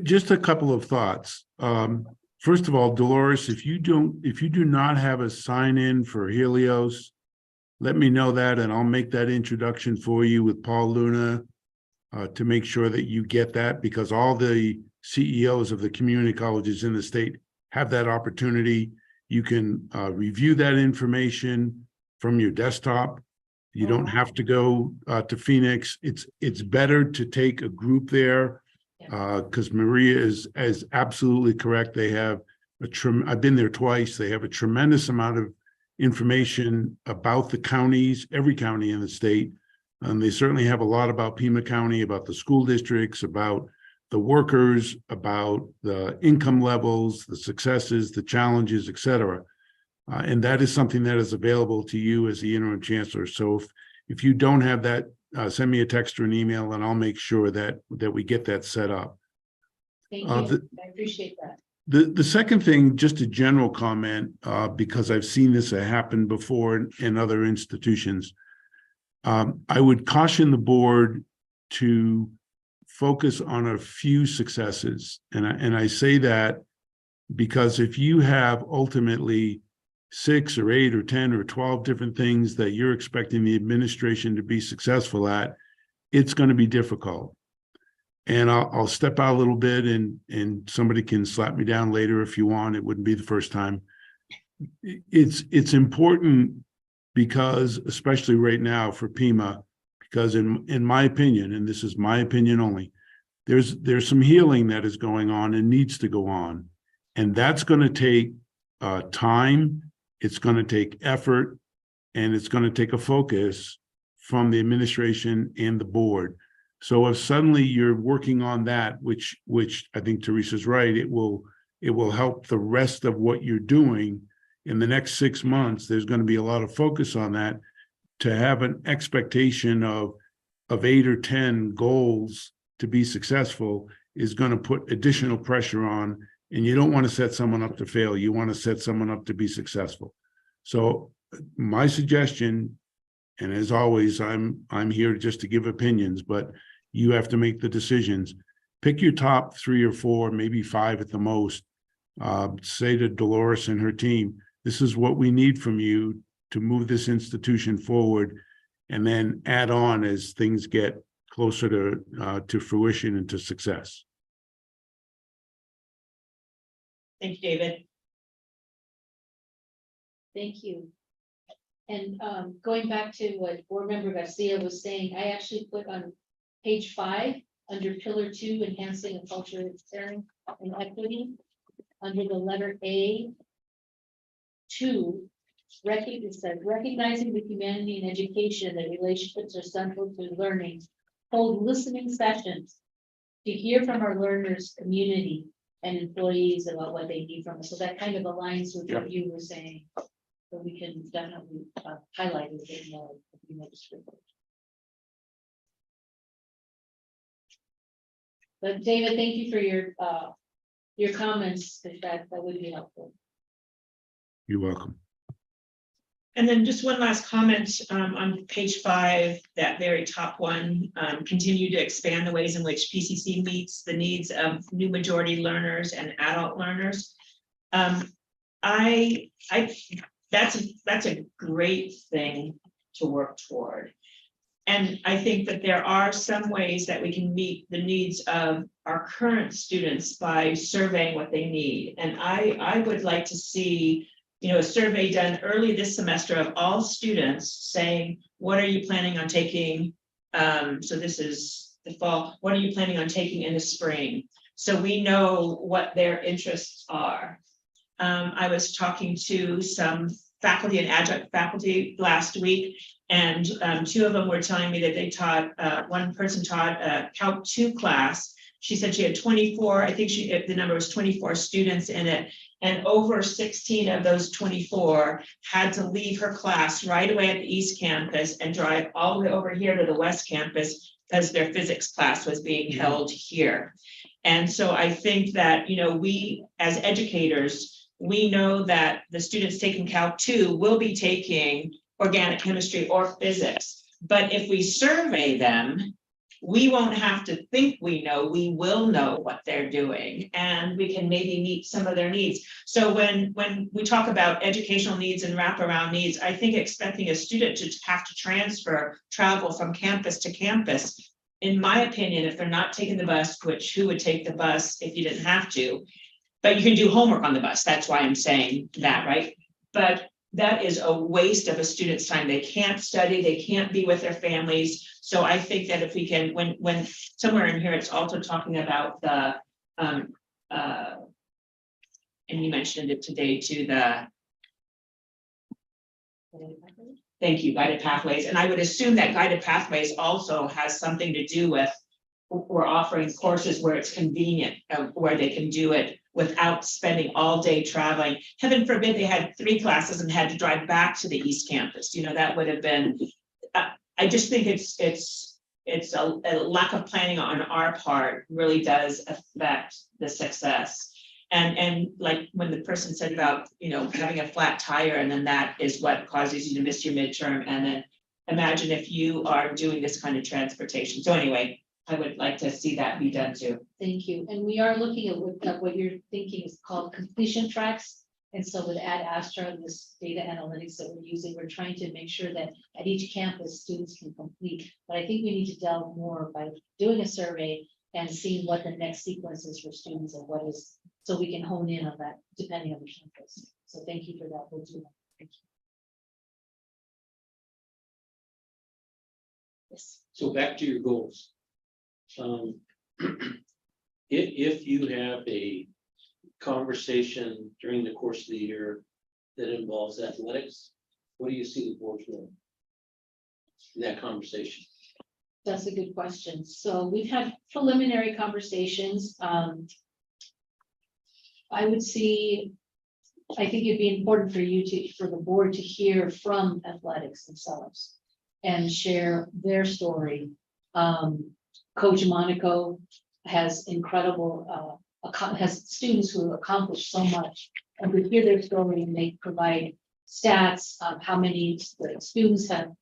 Just a couple of thoughts. First of all, Dolores, if you do not have a sign in for Helios, let me know that and I'll make that introduction for you with Paul Luna to make sure that you get that, because all the CEOs of the community colleges in the state have that opportunity. You can review that information from your desktop. You don't have to go to Phoenix. It's better to take a group there because Maria is absolutely correct. They have I've been there twice. They have a tremendous amount of information about the counties, every county in the state. And they certainly have a lot about Pima County, about the school districts, about the workers, about the income levels, the successes, the challenges, et cetera. And that is something that is available to you as the interim chancellor. So if you don't have that, send me a text or an email and I'll make sure that we get that set up. Thank you. I appreciate that. The second thing, just a general comment, because I've seen this happen before in other institutions. I would caution the board to focus on a few successes. And I say that because if you have ultimately 6 or 8 or 10 or 12 different things that you're expecting the administration to be successful at, it's going to be difficult. And I'll step out a little bit and somebody can slap me down later if you want. It wouldn't be the first time. It's important because, especially right now for Pima, because in my opinion, and this is my opinion only, there's some healing that is going on and needs to go on. And that's going to take time, it's going to take effort, and it's going to take a focus from the administration and the board. So if suddenly you're working on that, which I think Teresa's right, it will help the rest of what you're doing in the next 6 months. There's going to be a lot of focus on that. To have an expectation of 8 or 10 goals to be successful is going to put additional pressure on, and you don't want to set someone up to fail. You want to set someone up to be successful. So my suggestion, and as always, I'm here just to give opinions, but you have to make the decisions. Pick your top 3 or 4, maybe 5 at the most. Say to Dolores and her team, this is what we need from you to move this institution forward, and then add on as things get closer to fruition and to success. Thank you, David. Thank you. And going back to what Board Member Garcia was saying, I actually put on page 5, under Pillar 2, enhancing a culture of caring and equity, under the letter A, 2, it said, recognizing the humanity in education that relationships are central to learning, hold listening sessions to hear from our learners, community, and employees about what they need from us. So that kind of aligns with what you were saying. So we can definitely highlight it in the description. But David, thank you for your comments. That would be helpful. You're welcome. And then just one last comment on page 5, that very top one, continue to expand the ways in which PCC meets the needs of new majority learners and adult learners. That's a great thing to work toward. And I think that there are some ways that we can meet the needs of our current students by surveying what they need. And I would like to see, a survey done early this semester of all students saying, what are you planning on taking? So this is the fall. What are you planning on taking in the spring? So we know what their interests are. I was talking to some faculty and adjunct faculty last week, and 2 of them were telling me that they taught, one person taught a Calc 2 class, she said she had 24, I think the number was 24 students in it. And over 16 of those 24 had to leave her class right away at the East Campus and drive all the way over here to the West Campus because their physics class was being held here. And so I think that, we as educators, we know that the students taking Calc 2 will be taking organic chemistry or physics. But if we survey them, we won't have to think we know, we will know what they're doing, and we can maybe meet some of their needs. So when we talk about educational needs and wraparound needs, I think expecting a student to have to travel from campus to campus, in my opinion, if they're not taking the bus, which who would take the bus if you didn't have to? But you can do homework on the bus, that's why I'm saying that, right? But that is a waste of a student's time. They can't study, they can't be with their families. So I think that if we can, when somewhere in here, it's also talking about the, and you mentioned it today too, thank you, guided pathways. And I would assume that guided pathways also has something to do with, we're offering courses where it's convenient, where they can do it without spending all day traveling. Heaven forbid they had 3 classes and had to drive back to the East Campus. That would have been, I just think it's a lack of planning on our part really does affect the success. And like when the person said about, having a flat tire, and then that is what causes you to miss your midterm. And then imagine if you are doing this kind of transportation. So anyway, I would like to see that be done too. Thank you. And we are looking at what you're thinking is called completion tracks. And so with Ad Astra, this data analytics that we're using, we're trying to make sure that at each campus, students can complete. But I think we need to delve more by doing a survey and seeing what the next sequence is for students and what is, so we can hone in on that depending on the campus. So thank you for that. We'll do that. Thank you. Yes. So back to your goals. If you have a conversation during the course of the year that involves athletics, what do you see the board's role in that conversation? That's a good question. So we've had preliminary conversations. I would see, I think it'd be important for the board to hear from athletics themselves and share their story. Coach Monaco has incredible, has students who accomplish so much, and we hear their story and they provide stats of how many students have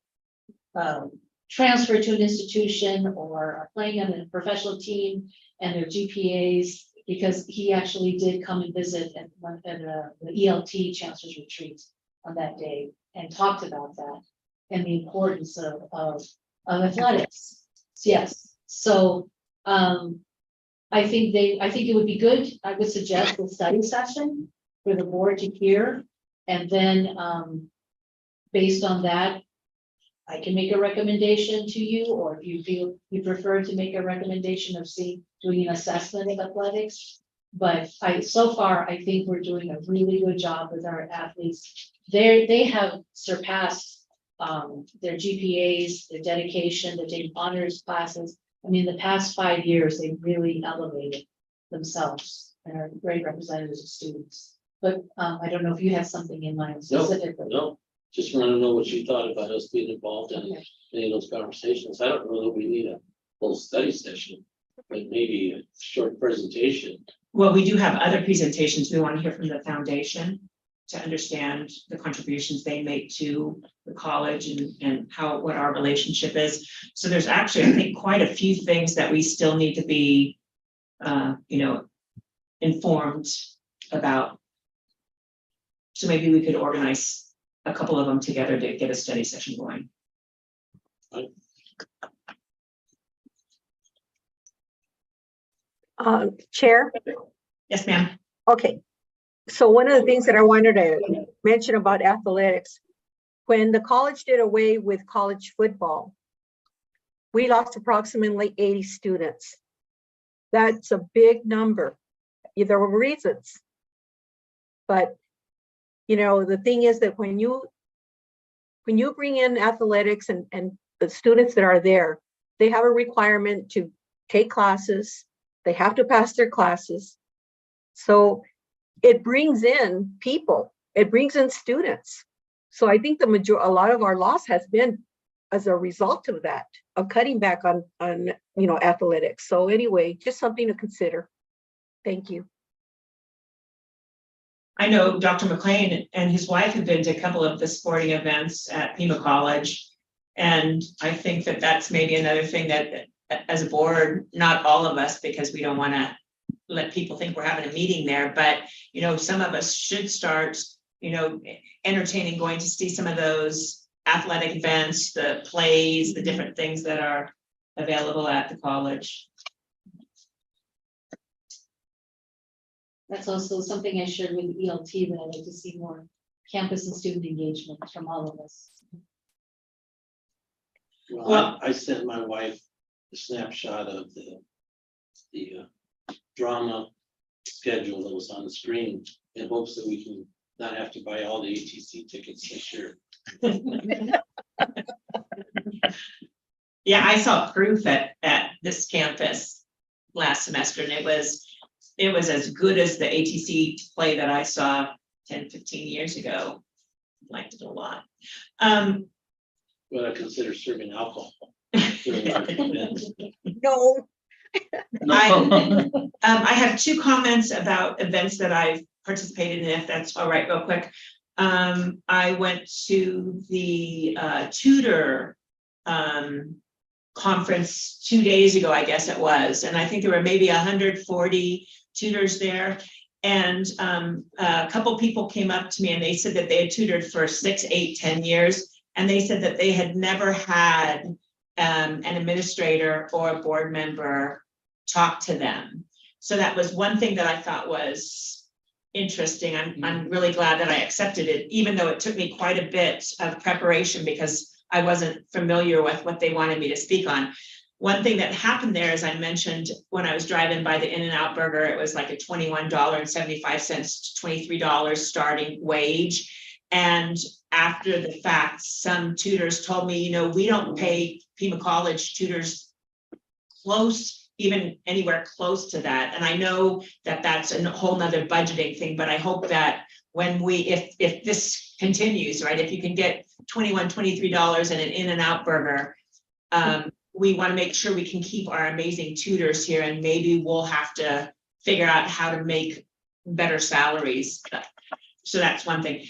transferred to an institution or are playing on a professional team and their GPAs, because he actually did come and visit at the ELT Chancellor's Retreat on that day and talked about that and the importance of athletics. Yes. So I think it would be good. I would suggest a study session for the board to hear, and then based on that, I can make a recommendation to you, or if you feel you prefer to make a recommendation of doing an assessment of athletics. But so far, I think we're doing a really good job with our athletes. They have surpassed their GPAs, their dedication, their taking honors classes. I mean, the past 5 years, they've really elevated themselves and are great representatives of students. But I don't know if you have something in mind specifically. No, just want to know what you thought about us being involved in any of those conversations. I don't know that we need a whole study session, but maybe a short presentation. Well, we do have other presentations. We want to hear from the foundation to understand the contributions they make to the college and what our relationship is. So there's actually, I think, quite a few things that we still need to be, informed about. So maybe we could organize a couple of them together to get a study session going. Chair? Yes, ma'am. Okay. So one of the things that I wanted to mention about athletics, when the college did away with college football, we lost approximately 80 students. That's a big number. There were reasons. But, the thing is that when you bring in athletics and the students that are there, they have a requirement to take classes, They have to pass their classes. So it brings in people, it brings in students. So I think a lot of our loss has been as a result of that, of cutting back on athletics. So anyway, just something to consider. Thank you. I know Dr. McLean and his wife have been to a couple of the sporting events at Pima College. And I think that that's maybe another thing that as a board, not all of us, because we don't want to let people think we're having a meeting there, but some of us should start, entertaining going to see some of those athletic events, the plays, the different things that are available at the college. That's also something I shared with ELT, that I'd like to see more campus and student engagement from all of us. Well, I sent my wife a snapshot of the drama schedule that was on the screen in hopes that we can not have to buy all the ATC tickets this year. Yeah, I saw proof at this campus last semester, and it was as good as the ATC play that I saw 10, 15 years ago. Liked it a lot. But I consider serving alcohol during our events. No. I have two comments about events that I've participated in, if that's all right, real quick. I went to the tutor conference 2 days ago, I guess it was, and I think there were maybe 140 tutors there. And a couple people came up to me and they said that they had tutored for 6, 8, 10 years. And they said that they had never had an administrator or a board member talk to them. So that was one thing that I thought was interesting. I'm really glad that I accepted it, even though it took me quite a bit of preparation because I wasn't familiar with what they wanted me to speak on. One thing that happened there, as I mentioned, when I was driving by the In-N-Out Burger, it was like a $21.75 to $23 starting wage. And after the fact, some tutors told me, we don't pay Pima College tutors even anywhere close to that. And I know that that's a whole nother budgeting thing, but I hope that when if this continues, right, if you can get $21, $23 and an In-N-Out Burger, we want to make sure we can keep our amazing tutors here, and maybe we'll have to figure out how to make better salaries. So that's one thing.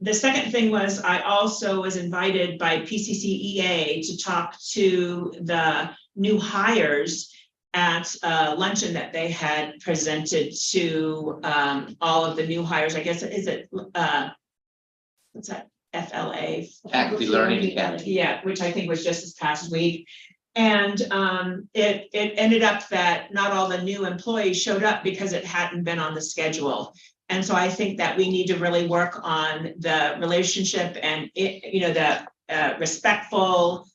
The second thing was I also was invited by PCCEA to talk to the new hires at a luncheon that they had presented to all of the new hires. I guess, is it, what's that? FLA? Faculty Learning Academy. Yeah, which I think was just this past week. And it ended up that not all the new employees showed up because it hadn't been on the schedule. And so I think that we need to really work on the relationship and the respectful,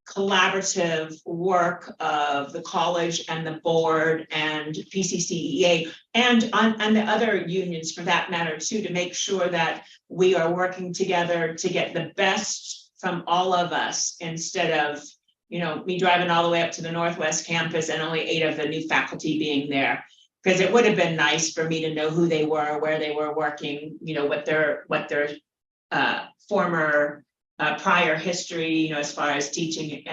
collaborative work of the college and the board and PCCEA and the other unions for that matter too, to make sure that we are working together to get the best from all of us, instead of me driving all the way up to the Northwest campus and only 8 of the new faculty being there. Because it would have been nice for me to know who they were, where they were working, what their former prior history, as far as teaching,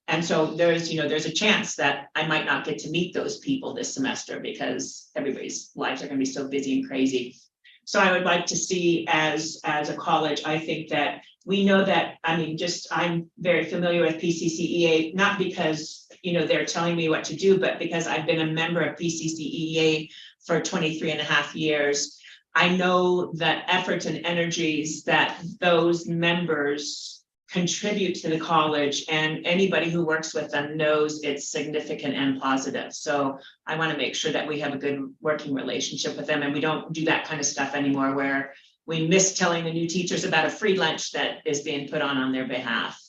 and so there's a chance that I might not get to meet those people this semester because everybody's lives are going to be so busy and crazy. So I would like to see as a college, I think that we know that, I'm very familiar with PCCEA, not because, they're telling me what to do, but because I've been a member of PCCEA for 23 and a half years. I know the efforts and energies that those members contribute to the college, and anybody who works with them knows it's significant and positive. So I want to make sure that we have a good working relationship with them, and we don't do that kind of stuff anymore where we miss telling the new teachers about a free lunch that is being put on their behalf.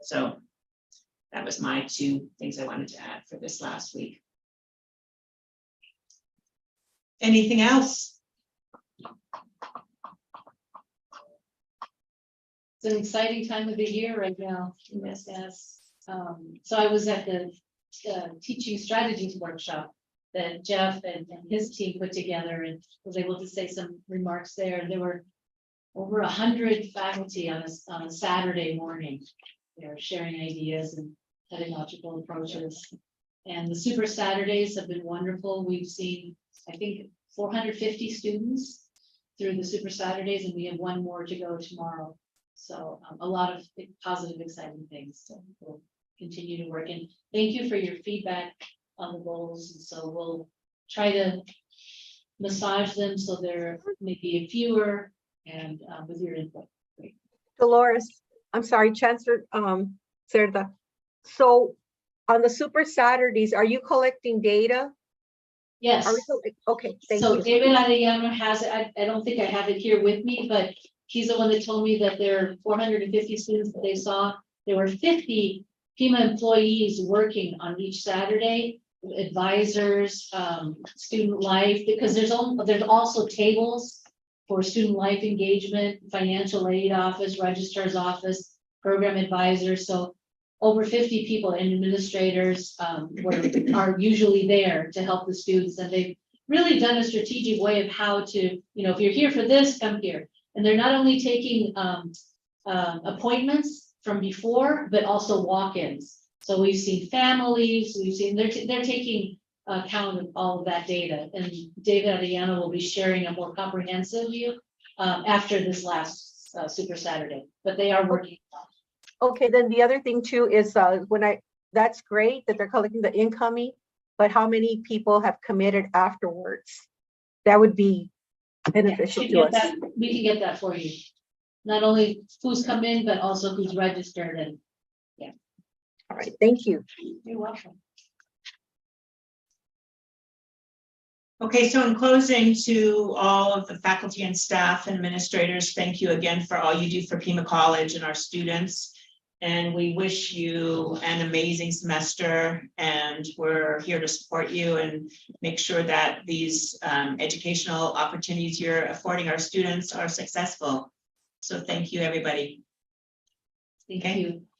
So that was my 2 things I wanted to add for this last week. Anything else? It's an exciting time of the year right now. Yes. So I was at the teaching strategies workshop that Jeff and his team put together, and was able to say some remarks there. There were over 100 faculty on a Saturday morning. They're sharing ideas and pedagogical approaches. And the Super Saturdays have been wonderful. We've seen, I think, 450 students through the Super Saturdays, and we have one more to go tomorrow. So a lot of positive, exciting things. So we'll continue to work. And thank you for your feedback on the goals. And so we'll try to massage them so there may be fewer, and with your input. Great. Dolores, I'm sorry, Chancellor Cerda. So on the Super Saturdays, are you collecting data? Yes. Are we okay, thank So you. David Arellano has it. I don't think I have it here with me, but he's the one that told me that there are 450 students that they saw. There were 50 Pima employees working on each Saturday, advisors, student life, because there's also tables for student life engagement, financial aid office, registrar's office, program advisors. So over 50 people and administrators are usually there to help the students. And they've really done a strategic way of how to, if you're here for this, come here. And they're not only taking appointments from before, but also walk-ins. So we've seen families, they're taking account of all of that data. And David Arellano will be sharing a more comprehensive view after this last Super Saturday, but they are working. Okay, then the other thing too is that's great that they're collecting the incoming, but how many people have committed afterwards? That would be beneficial to us. We can get that for you. Not only who's come in, but also who's registered. And All right, thank you. you're welcome. Okay, so in closing, to all of the faculty and staff and administrators, thank you again for all you do for Pima College and our students. And we wish you an amazing semester, and we're here to support you and make sure that these educational opportunities you're affording our students are successful. So thank you, everybody. Thank Okay. you.